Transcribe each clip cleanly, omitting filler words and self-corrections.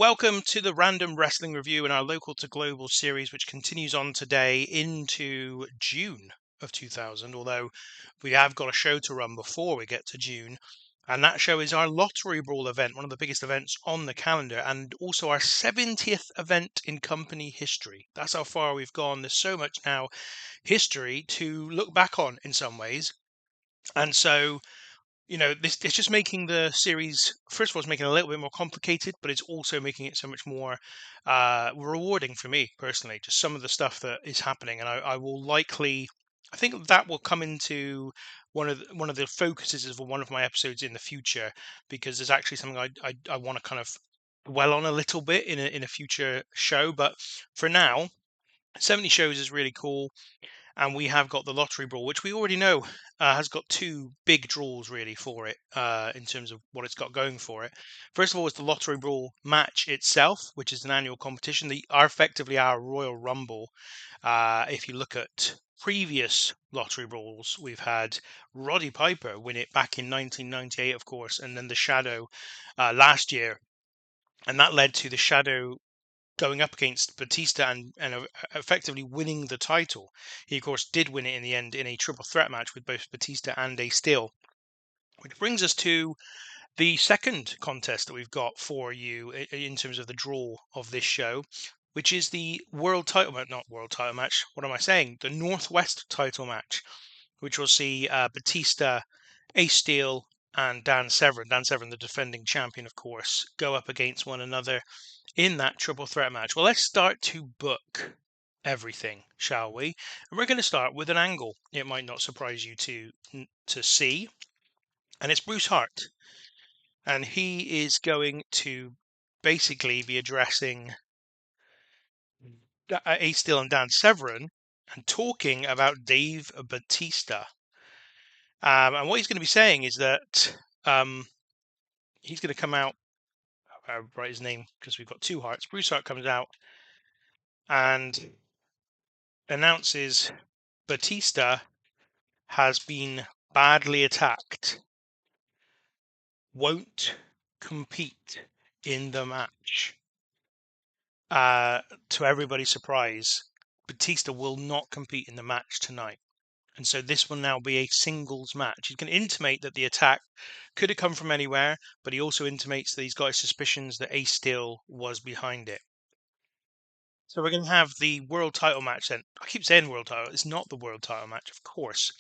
Welcome to the Random Wrestling Review in our Local to Global series, which continues on today into June of 2000, although we have got a show to run before we get to June. And that show is our Lottery Brawl event, one of the biggest events on the calendar, and also our 70th event in company history. That's how far we've gone. There's so much now history to look back on in some ways. And so this it's just making the series. First of all, it's making it a little bit more complicated, but it's also making it so much more rewarding for me personally. Just some of the stuff that is happening, and I will likely, I think that will come into one of the focuses of one of my episodes in the future, because there's actually something I want to kind of dwell on a little bit in a future show. But for now, 70 shows is really cool. And we have got the Lottery Brawl, which we already know has got two big draws really for it in terms of what it's got going for it. First of all, it's the Lottery Brawl match itself, which is an annual competition. They are effectively our Royal Rumble. If you look at previous Lottery Brawls, we've had Roddy Piper win it back in 1998, of course, and then the Shadow last year. And that led to the Shadow going up against Batista and effectively winning the title. He, of course, did win it in the end in a triple threat match with both Batista and Ace Steel. Which brings us to the second contest that we've got for you in terms of the draw of this show, which is the world title match, not world title match, what am I saying? The Northwest title match, which will see Batista, Ace Steel, and Dan Severn, the defending champion, of course, go up against one another in that triple threat match. Well, let's start to book everything, shall we? And we're going to start with an angle. It might not surprise you to see, and it's Bruce Hart, and he is going to basically be addressing Ace Steel and Dan Severn and talking about Dave Batista. And what he's going to be saying is that he's going to come out. I'll write his name because we've got two Harts. Bruce Hart comes out and announces Batista has been badly attacked, won't compete in the match. To everybody's surprise, Batista will not compete in the match tonight. And so this will now be a singles match. He's going to intimate that the attack could have come from anywhere, but he also intimates that he's got his suspicions that Ace Steel was behind it. So we're going to have the world title match then. I keep saying world title. It's not the world title match, of course.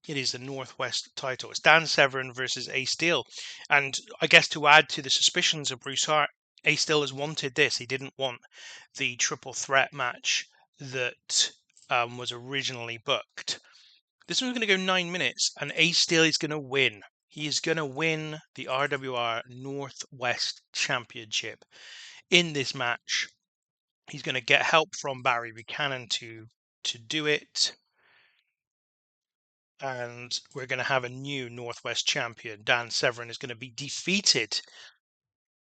It is the Northwest title. It's Dan Severn versus Ace Steel. And I guess to add to the suspicions of Bruce Hart, Ace Steel has wanted this. He didn't want the triple threat match that was originally booked. This one's going to go 9 minutes, and Ace Steel is going to win. He is going to win the RWR Northwest Championship in this match. He's going to get help from Barry Buchanan to do it. And we're going to have a new Northwest champion. Dan Severn is going to be defeated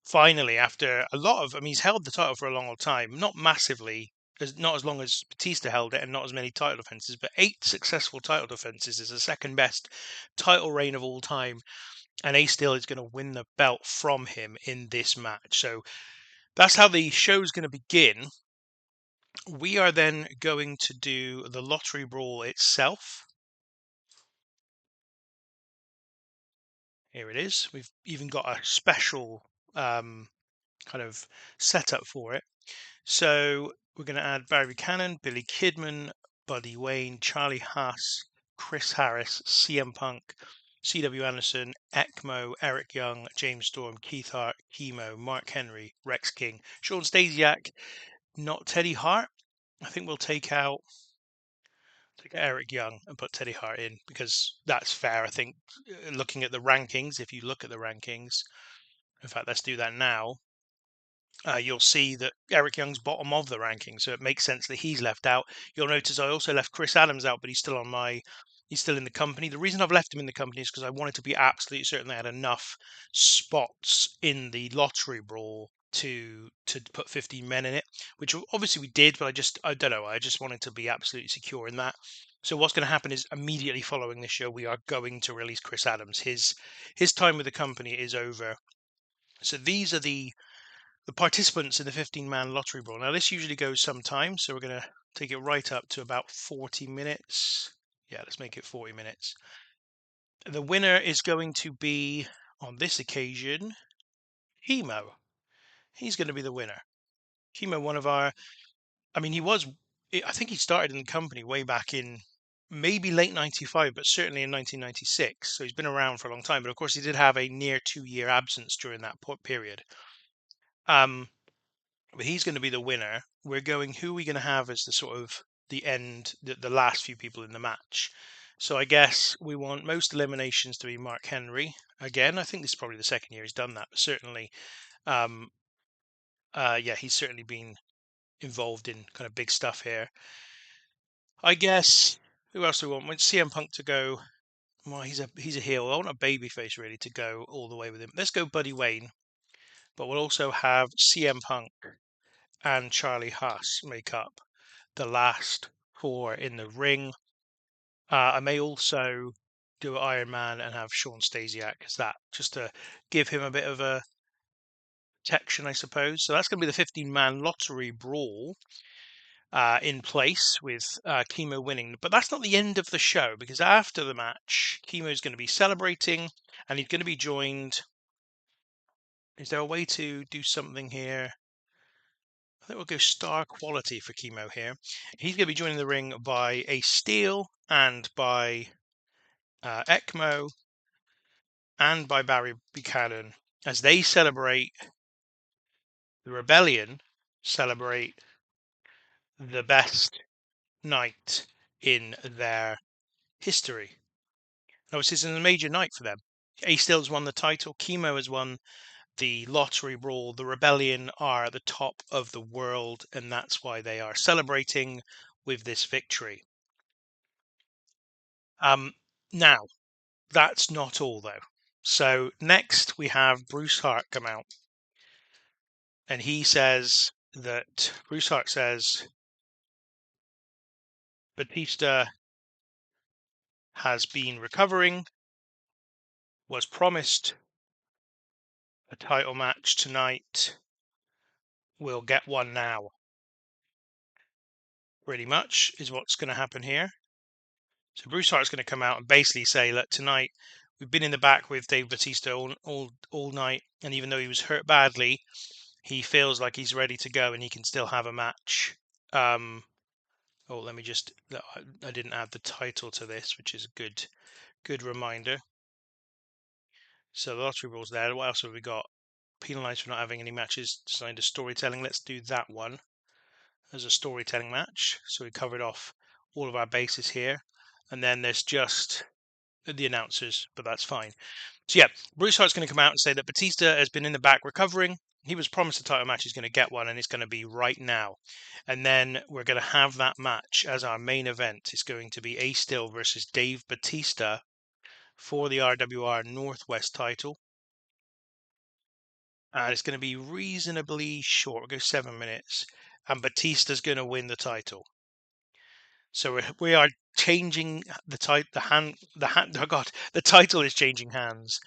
finally after a lot of, he's held the title for a long time, not massively, not as long as Batista held it and not as many title defenses, but 8 successful title defenses is the second best title reign of all time. And Ace Steel is going to win the belt from him in this match. So that's how the show's going to begin. We are then going to do the Lottery Brawl itself. Here it is. We've even got a special kind of setup for it. So we're going to add Barry Buchanan, Billy Kidman, Buddy Wayne, Charlie Haas, Chris Harris, CM Punk, C.W. Anderson, ECMO, Eric Young, James Storm, Keith Hart, Chemo, Mark Henry, Rex King, Sean Stasiak, not Teddy Hart. I think we'll take out Eric Young and put Teddy Hart in because that's fair. I think looking at the rankings, if you look at the rankings, in fact, let's do that now. You'll see that Eric Young's bottom of the rankings, so it makes sense that he's left out. You'll notice I also left Chris Adams out, but he's still in the company. The reason I've left him in the company is because I wanted to be absolutely certain they had enough spots in the Lottery Brawl to put 15 men in it, which obviously we did, but I don't know. I just wanted to be absolutely secure in that. So what's going to happen is immediately following this show, we are going to release Chris Adams. His time with the company is over. So these are the the participants in the 15-man lottery brawl. Now, this usually goes some time, so we're going to take it right up to about 40 minutes. Yeah, let's make it 40 minutes. The winner is going to be, on this occasion, Chemo. He's going to be the winner. Chemo, one of our, I mean, I think he started in the company way back in maybe late 95, but certainly in 1996. So he's been around for a long time. But of course, he did have a near 2-year absence during that period. But he's going to be the winner. Who are we going to have as the sort of the last few people in the match? So I guess we want most eliminations to be Mark Henry. Again, I think this is probably the second year he's done that, but certainly, um, yeah, he's certainly been involved in kind of big stuff here. I guess who else do we want? We want CM Punk to go. Well, he's a heel. I want a babyface really to go all the way with him. Let's go Buddy Wayne, but we'll also have CM Punk and Charlie Haas make up the last four in the ring. I may also do Iron Man and have Sean Stasiak as that, just to give him a bit of a protection, I suppose. So that's going to be the 15-man lottery brawl in place with Chemo winning. But that's not the end of the show, because after the match, Chemo is going to be celebrating, and he's going to be joined. Is there a way to do something here? I think we'll go star quality for Chemo here. He's going to be joining the ring by Ace Steel and by ECMO and by Barry Buchanan as they celebrate the rebellion, celebrate the best night in their history. Now, this is a major night for them. Ace Steel's won the title, Chemo has won the lottery brawl. The rebellion are at the top of the world, and that's why they are celebrating with this victory. Now, that's not all though. So next we have Bruce Hart come out, and Bruce Hart says Batista has been recovering, was promised a title match tonight, will get one now. Pretty much is what's going to happen here. So Bruce Hart's going to come out and basically say, look, tonight we've been in the back with Dave Batista all night, and even though he was hurt badly, he feels like he's ready to go and he can still have a match. Let me just, I didn't add the title to this, which is a good reminder. So the lottery brawl's there. What else have we got? Penalised for not having any matches designed as storytelling. Let's do that one as a storytelling match. So we covered off all of our bases here. And then there's just the announcers, but that's fine. So yeah, Bruce Hart's going to come out and say that Batista has been in the back recovering. He was promised a title match. He's going to get one, and it's going to be right now. And then we're going to have that match as our main event. It's going to be Ace Steel versus Dave Batista for the RWR North West Title. And it's going to be reasonably short. We'll go 7 minutes. And Batista's going to win the title. So we are changing the oh God, the title is changing hands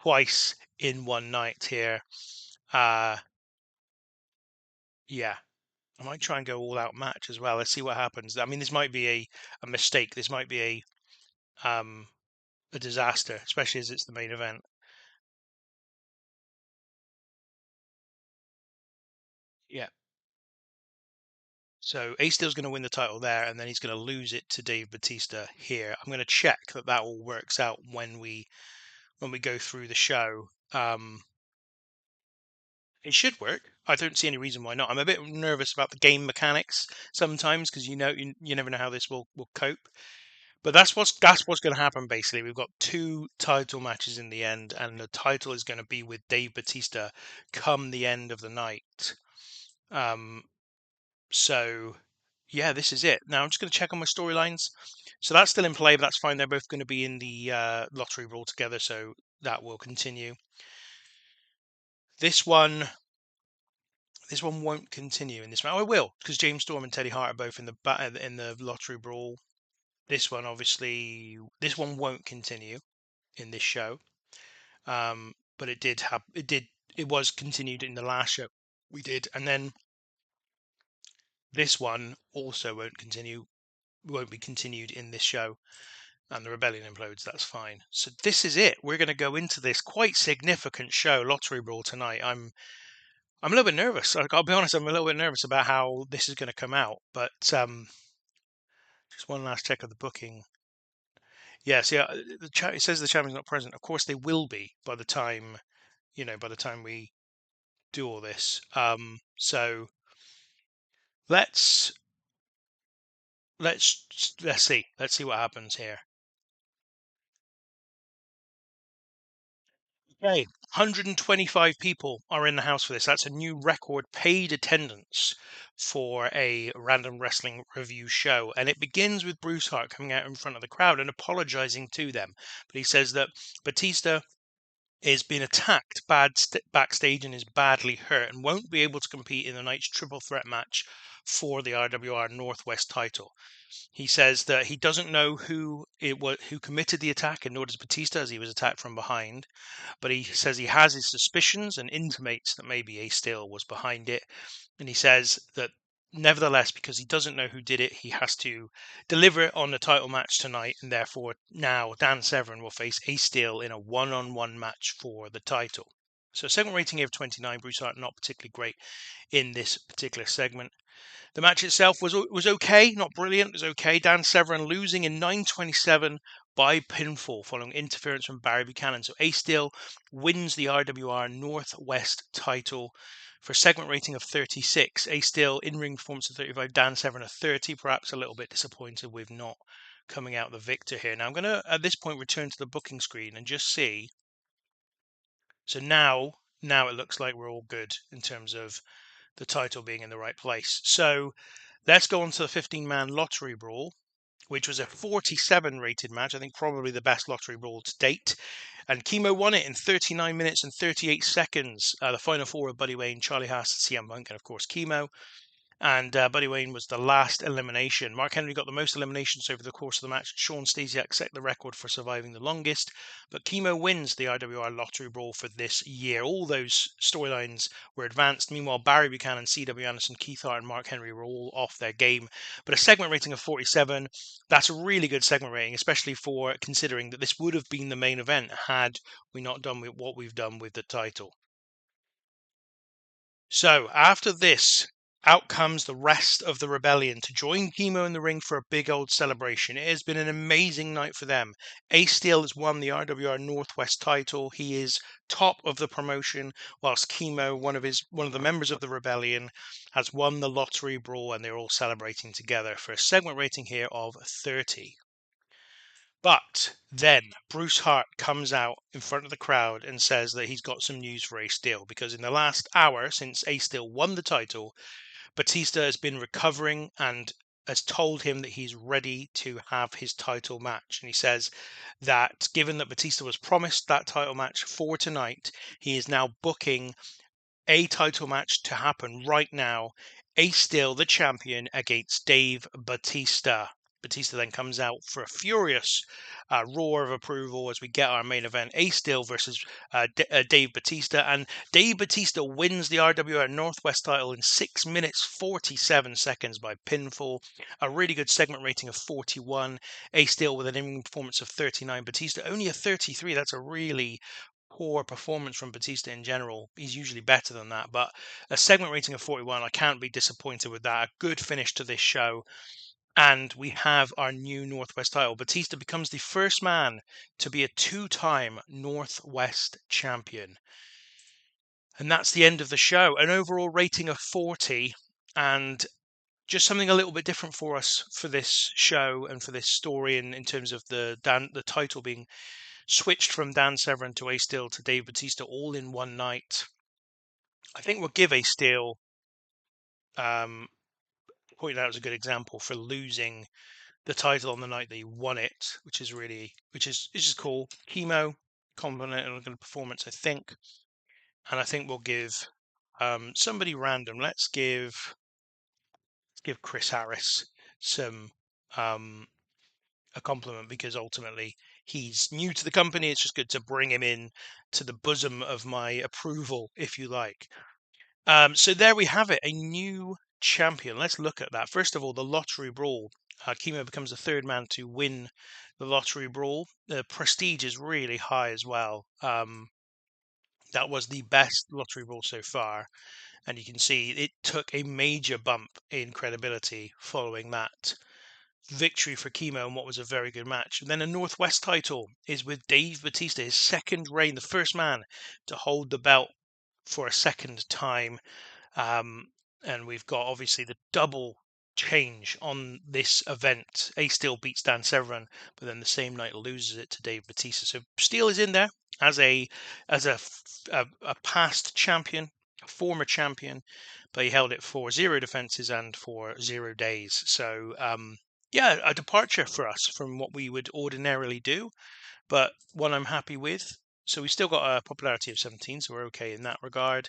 twice in one night here. Yeah, I might try and go all out match as well. Let's see what happens. I mean, this might be a mistake. This might be a disaster, especially as it's the main event. Yeah. So Ace Steel's going to win the title there, and then he's going to lose it to Dave Batista here. I'm going to check that all works out when we go through the show. It should work. I don't see any reason why not. I'm a bit nervous about the game mechanics sometimes because you never know how this will cope. But that's what's going to happen basically. We've got two title matches in the end, and the title is going to be with Dave Batista come the end of the night. So yeah, this is it. Now I'm just going to check on my storylines. So that's still in play, but that's fine. They're both going to be in the lottery brawl together, so that will continue. This one won't continue in this round. Oh, it will, because James Storm and Teddy Hart are both in the lottery brawl. This one won't continue in this show. But it was continued in the last show. We did, and then this one also won't be continued in this show, and the rebellion implodes. That's fine. So this is it. We're going to go into this quite significant show, Lottery Brawl, tonight. I'm a little bit nervous. I'll be honest. I'm a little bit nervous about how this is going to come out. But just one last check of the booking. Yes, yeah. It says the champion's not present. Of course, they will be by the time we do all this. So let's let's see. Let's see what happens here. Okay, 125 people are in the house for this. That's a new record paid attendance for a random wrestling review show. And it begins with Bruce Hart coming out in front of the crowd and apologizing to them. But he says that Batista is being attacked backstage and is badly hurt and won't be able to compete in the night's triple threat match for the RWR North West title. He says that he doesn't know who committed the attack, and nor does Batista, as he was attacked from behind. But he says he has his suspicions and intimates that maybe Ace Steel was behind it. And he says that nevertheless, because he doesn't know who did it, he has to deliver it on the title match tonight. And therefore, now Dan Severn will face Ace Steel in a one-on-one match for the title. So segment rating of 29, Bruce Hart not particularly great in this particular segment. The match itself was okay, not brilliant. It was okay. Dan Severn losing in 9:27 by pinfall following interference from Barry Buchanan. So Ace Steel wins the RWR North West title for a segment rating of 36. Ace Steel in-ring performance of 35. Dan Severn a 30. Perhaps a little bit disappointed with not coming out the victor here. Now I'm going to, at this point, return to the booking screen and just see. So now it looks like we're all good in terms of the title being in the right place. So let's go on to the 15-man Lottery Brawl, which was a 47 rated match. I think probably the best Lottery Brawl to date. And Chemo won it in 39 minutes and 38 seconds. The final four of Buddy Wayne, Charlie Haas, CM Punk, and of course Chemo. And Buddy Wayne was the last elimination. Mark Henry got the most eliminations over the course of the match. Sean Stasiak set the record for surviving the longest. But Chemo wins the RWR Lottery Brawl for this year. All those storylines were advanced. Meanwhile, Barry Buchanan, C.W. Anderson, Keith Hart, and Mark Henry were all off their game. But a segment rating of 47, that's a really good segment rating, especially for considering that this would have been the main event had we not done with what we've done with the title. So after this, out comes the rest of the rebellion to join Chemo in the ring for a big old celebration. It has been an amazing night for them. Ace Steel has won the RWR Northwest title. He is top of the promotion, whilst Chemo, one of the members of the rebellion, has won the Lottery Brawl, and they're all celebrating together for a segment rating here of 30. But then Bruce Hart comes out in front of the crowd and says that he's got some news for Ace Steel, because in the last hour since Ace Steel won the title, Batista has been recovering and has told him that he's ready to have his title match. And he says that given that Batista was promised that title match for tonight, he is now booking a title match to happen right now. Ace Steel, the champion, against Dave Batista. Batista then comes out for a furious roar of approval as we get our main event, Ace Steel versus Dave Batista. And Dave Batista wins the RWR Northwest title in 6 minutes 47 seconds by pinfall. A really good segment rating of 41. Ace Steel with an in-ring performance of 39. Batista only a 33. That's a really poor performance from Batista in general. He's usually better than that, but a segment rating of 41, I can't be disappointed with that. A good finish to this show. And we have our new Northwest title. Batista becomes the first man to be a two-time Northwest champion. And that's the end of the show. An overall rating of 40, and just something a little bit different for us for this show and for this story in terms of the title being switched from Dan Severn to Ace Steel to Dave Batista all in one night. I think we'll give Ace Steel, pointed out as a good example for losing the title on the night that he won it, which is cool. Chemo complimented on a good performance, I think, and I think we'll give somebody random. Let's give Chris Harris some a compliment, because ultimately he's new to the company. It's just good to bring him in to the bosom of my approval, if you like. So there we have it, a new champion. Let's look at that. First of all, the Lottery Brawl. Chemo becomes the third man to win the Lottery Brawl. The prestige is really high as well. That was the best Lottery Brawl so far, and you can see it took a major bump in credibility following that victory for Chemo in what was a very good match. And then a Northwest title is with Dave Batista, his second reign, the first man to hold the belt for a second time. And we've got obviously the double change on this event. Ace Steel beats Dan Severn, but then the same night loses it to Dave Batista. So Steel is in there as a past champion, a former champion, but he held it for 0 defenses and for 0 days. So yeah, a departure for us from what we would ordinarily do, but one I'm happy with. So we still got a popularity of 17, so we're okay in that regard.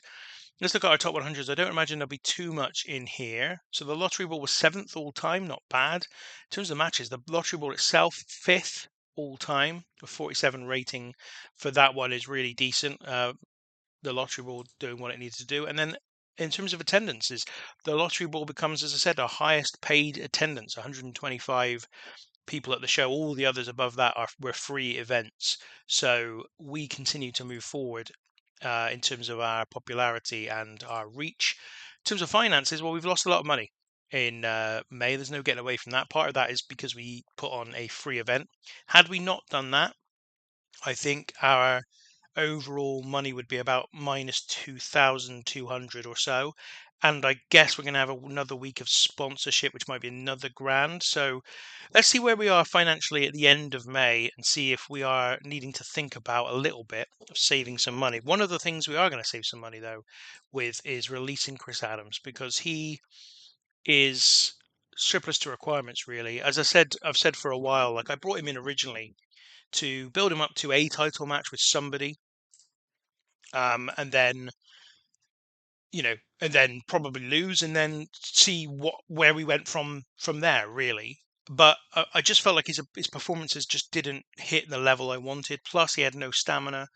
Let's look at our top 100s. I don't imagine there'll be too much in here. So the Lottery Ball was 7th all time, not bad. In terms of matches, the Lottery Ball itself, 5th all time. A 47 rating for that one is really decent. The Lottery Ball doing what it needs to do. And then in terms of attendances, the Lottery Ball becomes, as I said, our highest paid attendance, 125 people at the show. All the others above that were free events. So we continue to move forward in terms of our popularity and our reach. In terms of finances, well, we've lost a lot of money in May. There's no getting away from that. Part of that is because we put on a free event. Had we not done that, I think our overall money would be about minus 2,200 or so. And I guess we're going to have another week of sponsorship, which might be another grand. So let's see where we are financially at the end of May and see if we are needing to think about a little bit of saving some money. One of the things we are going to save some money, though, with is releasing Chris Adams, because he is surplus to requirements, really. As I've said for a while, like I brought him in originally to build him up to a title match with somebody, and then and then probably lose, and then see where we went from there, really. But I just felt like his performances just didn't hit the level I wanted. Plus, he had no stamina,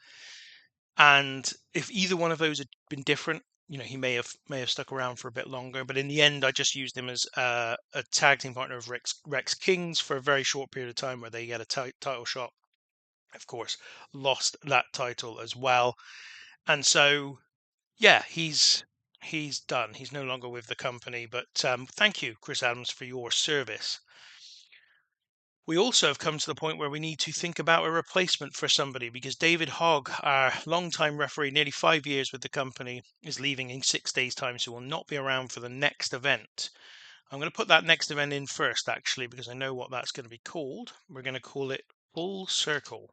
and if either one of those had been different, he may have stuck around for a bit longer. But in the end, I just used him as a tag team partner of Rex Kings for a very short period of time, where they get a title shot. Of course, lost that title as well, and so yeah, he's done. He's no longer with the company. But thank you, Chris Adams, for your service. We also have come to the point where we need to think about a replacement for somebody, because David Hogg, our long-time referee, nearly 5 years with the company, is leaving in 6 days' time, so will not be around for the next event. I'm going to put that next event in first, actually, because I know what that's going to be called. We're going to call it Full Circle.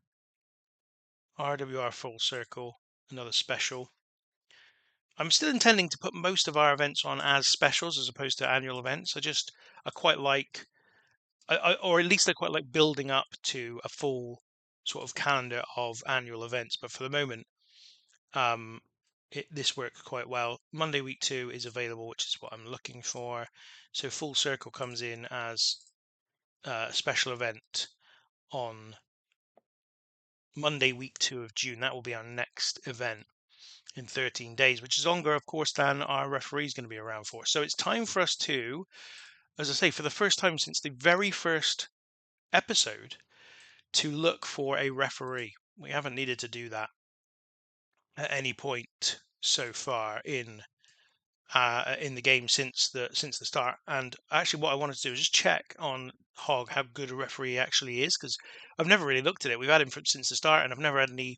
RWR Full Circle, another special. I'm still intending to put most of our events on as specials as opposed to annual events. I quite like, or at least I quite like building up to a full sort of calendar of annual events. But for the moment, this works quite well. Monday week 2 is available, which is what I'm looking for. So Full Circle comes in as a special event on Monday week 2 of June. That will be our next event in 13 days, which is longer, of course, than our referee is going to be around for. So it's time for us to, as I say, for the first time since the very first episode, to look for a referee. We haven't needed to do that at any point so far in the game since the start. And actually, what I wanted to do is just check on Hogg how good a referee actually is, because I've never really looked at it. We've had him since the start, and I've never had any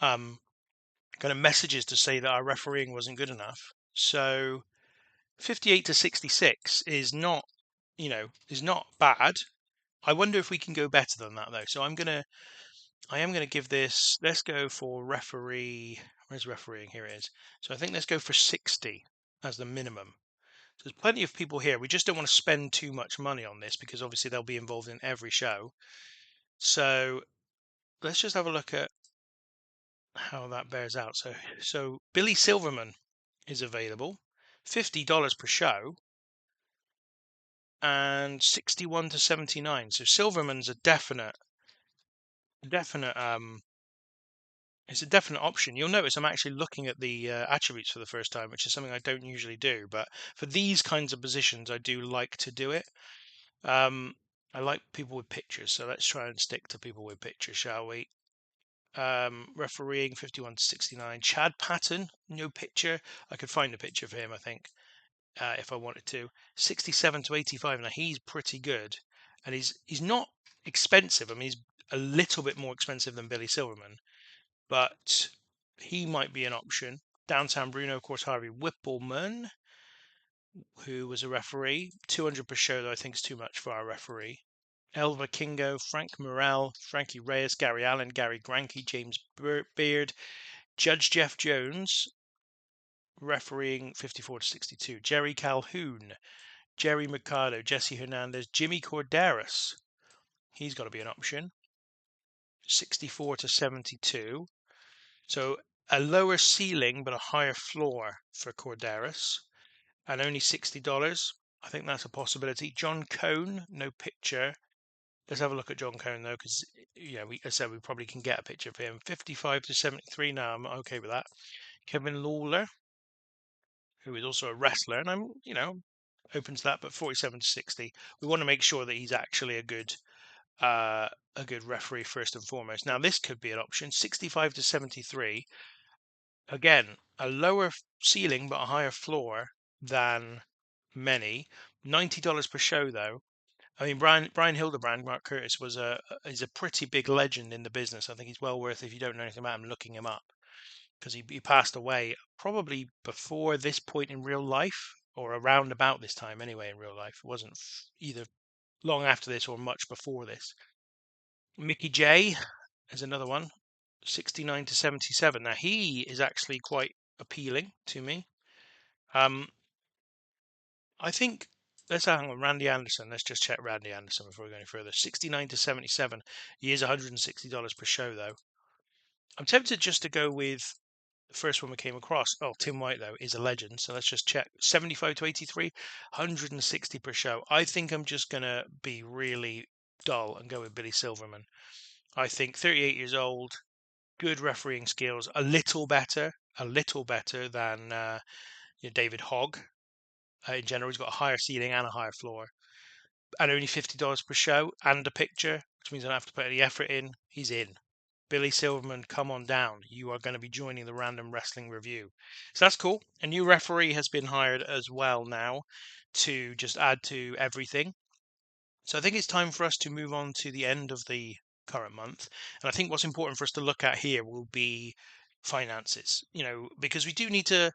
kind of messages to say that our refereeing wasn't good enough. So 58 to 66 is not bad. I wonder if we can go better than that, though. So I am gonna give this. Let's go for referee. Where's refereeing? Here it is. So I think let's go for 60 as the minimum. So there's plenty of people here. We just don't want to spend too much money on this, because obviously they'll be involved in every show. So let's just have a look at how that bears out. So Billy Silverman is available, $50 per show, and 61 to 79. So Silverman's a definite It's a definite option. You'll notice I'm actually looking at the attributes for the first time, which is something I don't usually do. But for these kinds of positions, I do like to do it. Um, I like people with pictures, so let's try and stick to people with pictures, shall we? Refereeing 51 to 69. Chad Patton, no picture. I could find a picture of him, I think, if I wanted to. 67 to 85. Now he's pretty good, and he's not expensive. I mean, he's a little bit more expensive than Billy Silverman, but he might be an option. Downtown Bruno, of course, Harvey Whippleman, who was a referee. 200 per show, though, I think is too much for our referee. Elva Kingo, Frank Morrell, Frankie Reyes, Gary Allen, Gary Granke, James Beard, Judge Jeff Jones, refereeing 54 to 62. Jerry Calhoun, Jerry Mercado, Jesse Hernandez, Jimmy Corderas. He's got to be an option. 64 to 72. So a lower ceiling but a higher floor for Corderas, and only $60. I think that's a possibility. John Cone, no picture. Let's have a look at John Cone though, because I said we probably can get a picture of him. 55 to 73. Now I'm okay with that. Kevin Lawler, who is also a wrestler, and I'm open to that, but 47 to 60. We want to make sure that he's actually uh, a good referee first and foremost. Now this could be an option. 65 to 73. Again, a lower ceiling but a higher floor than many. $90 per show though. I mean, Brian Hildebrand, Mark Curtis is a pretty big legend in the business. I think he's well worth, if you don't know anything about him, looking him up, because he passed away probably before this point in real life, or around about this time anyway in real life. It wasn't either long after this or much before this. Mickey J is another one, 69 to 77. Now he is actually quite appealing to me. I think let's hang on Randy Anderson. Let's just check Randy Anderson before we go any further. 69 to 77. He is $160 per show though. I'm tempted just to go with the first one we came across. Oh, Tim White though is a legend. So let's just check. 75 to 83, 160 per show. I think I'm just gonna be really dull and go with Billy Silverman. I think 38 years old, good refereeing skills, a little better than David Hogg. In general, he's got a higher ceiling and a higher floor, and only $50 per show and a picture, which means I don't have to put any effort in. He's in. Billy Silverman, come on down. You are going to be joining the Random Wrestling Review. So that's cool. A new referee has been hired as well now to just add to everything. So I think it's time for us to move on to the end of the current month. And I think what's important for us to look at here will be finances, because we do need to.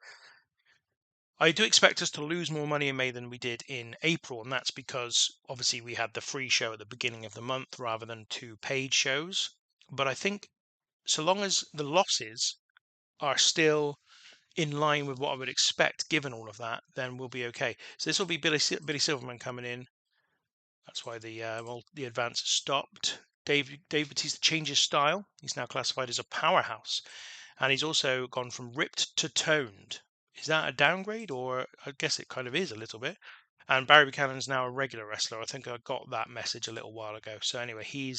I do expect us to lose more money in May than we did in April, and that's because obviously we had the free show at the beginning of the month rather than two paid shows. But I think so long as the losses are still in line with what I would expect, given all of that, then we'll be okay. So this will be Billy Silverman coming in. That's why the advance stopped. Dave Batista changes style. He's now classified as a powerhouse, and he's also gone from ripped to toned. Is that a downgrade, or I guess it kind of is a little bit? And Barry Buchanan's now a regular wrestler. I think I got that message a little while ago. So anyway,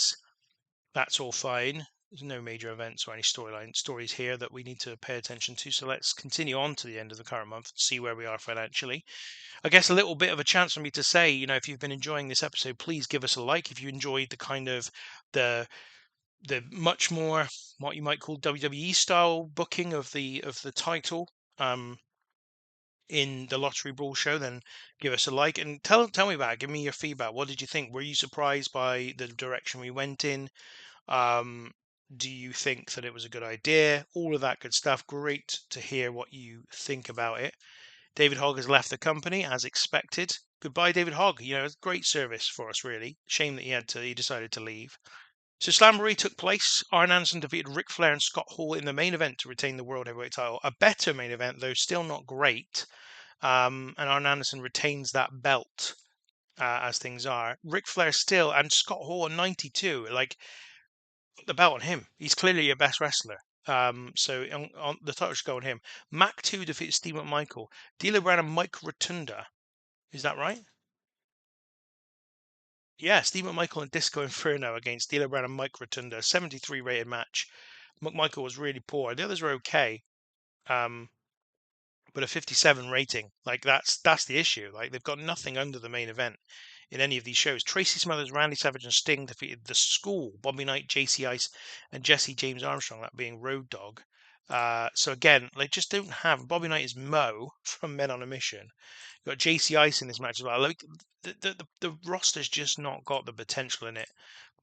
that's all fine. There's no major events or any stories here that we need to pay attention to. So let's continue on to the end of the current month and see where we are financially. I guess a little bit of a chance for me to say, if you've been enjoying this episode, please give us a like. If you enjoyed the kind of the much more what you might call WWE style booking of the title in the Lottery Brawl show, then give us a like and tell me about it. Give me your feedback. What did you think? Were you surprised by the direction we went in? Do you think that it was a good idea? All of that good stuff. Great to hear what you think about it. David Hogg has left the company as expected. Goodbye, David Hogg. Great service for us, really. Shame that he decided to leave. So Slamboree took place. Arn Anderson defeated Ric Flair and Scott Hall in the main event to retain the World Heavyweight title. A better main event, though still not great. And Arn Anderson retains that belt as things are. Ric Flair still, and Scott Hall at 92. Like, the belt on him. He's clearly your best wrestler. So on the title should go on him. Mac 2 defeated Steve McMichael. D'Lo Brown and Mike Rotunda. Is that right? Yeah, Steve McMichael and Disco Inferno against D'Lo Brown and Mike Rotunda. 73 rated match. McMichael was really poor. The others were okay. Um, but a 57 rating, like that's the issue. Like they've got nothing under the main event in any of these shows. Tracy Smothers, Randy Savage, and Sting defeated The School, Bobby Knight, JC Ice, and Jesse James Armstrong, that being Road Dogg. So again, they just don't have. Bobby Knight is Mo from Men on a Mission. You've got JC Ice in this match as well. Like the roster's just not got the potential in it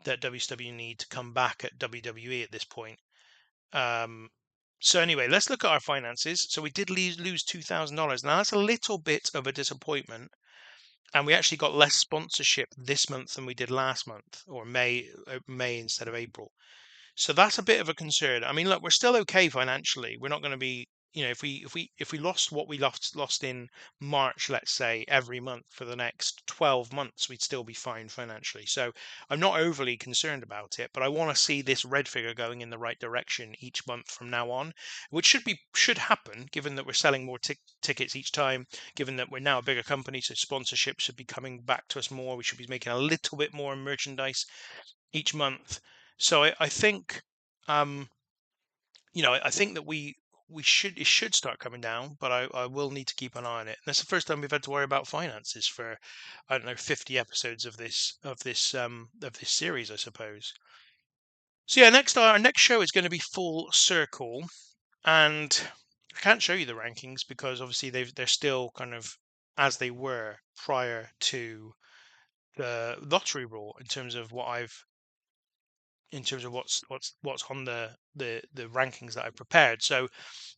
that WCW need to come back at WWE at this point. Um, so anyway, let's look at our finances. So we did lose $2,000. Now that's a little bit of a disappointment, and we actually got less sponsorship this month than we did last month, or May instead of April. So that's a bit of a concern. I mean, look, we're still okay financially. We're not going to be, if we lost what we lost in March, let's say, every month for the next 12 months, we'd still be fine financially. So I'm not overly concerned about it, but I want to see this red figure going in the right direction each month from now on, which should happen given that we're selling more tickets each time, given that we're now a bigger company, so sponsorship should be coming back to us more. We should be making a little bit more merchandise each month. So I think, um, I think that it should start coming down, but I will need to keep an eye on it. And that's the first time we've had to worry about finances for, I don't know, 50 episodes of this series, I suppose. So yeah, our next show is going to be Full Circle, and I can't show you the rankings because obviously they're still kind of as they were prior to the Lottery Brawl in terms of what's on the rankings that I've prepared. So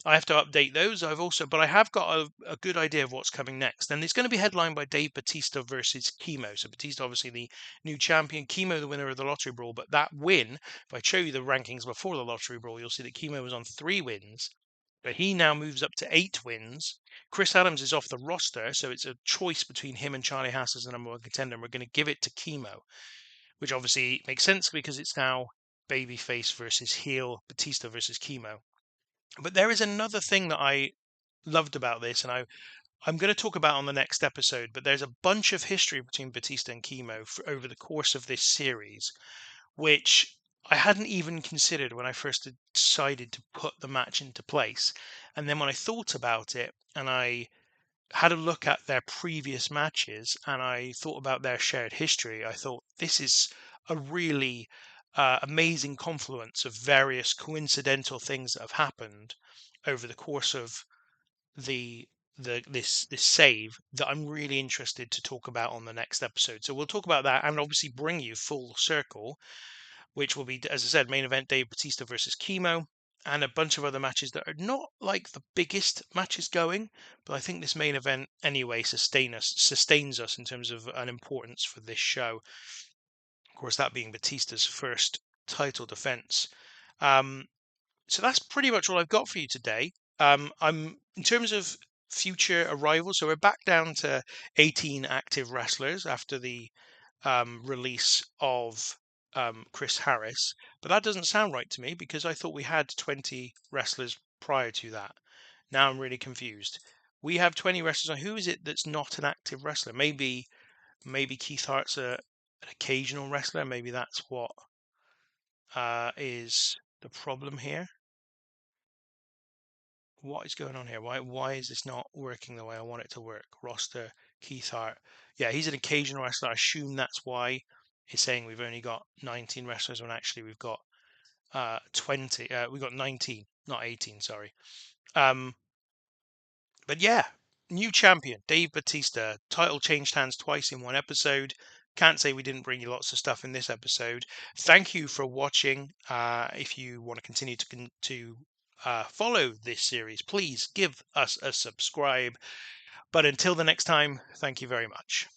I have to update those. But I have got a good idea of what's coming next. And it's going to be headlined by Dave Batista versus Chemo. So Batista, obviously the new champion, Chemo, the winner of the Lottery Brawl. But that win, if I show you the rankings before the Lottery Brawl, you'll see that Chemo was on 3 wins. But he now moves up to 8 wins. Chris Adams is off the roster, so it's a choice between him and Charlie Haas as the number 1 contender. And we're going to give it to Chemo, which obviously makes sense because it's now babyface versus heel, Batista versus Chemo. But there is another thing that I loved about this, and I'm going to talk about on the next episode. But there's a bunch of history between Batista and Chemo over the course of this series, which I hadn't even considered when I first decided to put the match into place. And then when I thought about it, and I had a look at their previous matches and I thought about their shared history, I thought this is a really amazing confluence of various coincidental things that have happened over the course of the this save that I'm really interested to talk about on the next episode. So we'll talk about that and obviously bring you Full Circle, which will be, as I said, main event Dave Batista versus Chemo, and a bunch of other matches that are not like the biggest matches going, but I think this main event anyway sustains us in terms of an importance for this show. Of course, that being Batista's first title defense. So that's pretty much all I've got for you today. I'm in terms of future arrivals, so we're back down to 18 active wrestlers after the release of Chris Harris, but that doesn't sound right to me because I thought we had 20 wrestlers prior to that. Now I'm really confused. We have 20 wrestlers. Who is it that's not an active wrestler? Maybe Keith Hart's an occasional wrestler. Maybe that's what is the problem here. What is going on here? Why is this not working the way I want it to work? Roster, Keith Hart. Yeah, he's an occasional wrestler. I assume that's why he's saying we've only got 19 wrestlers when actually we've got 20. We've got 19, not 18. Sorry. But yeah, new champion Dave Batista. Title changed hands twice in one episode. Can't say we didn't bring you lots of stuff in this episode. Thank you for watching. If you want to continue to follow this series, please give us a subscribe. But until the next time, thank you very much.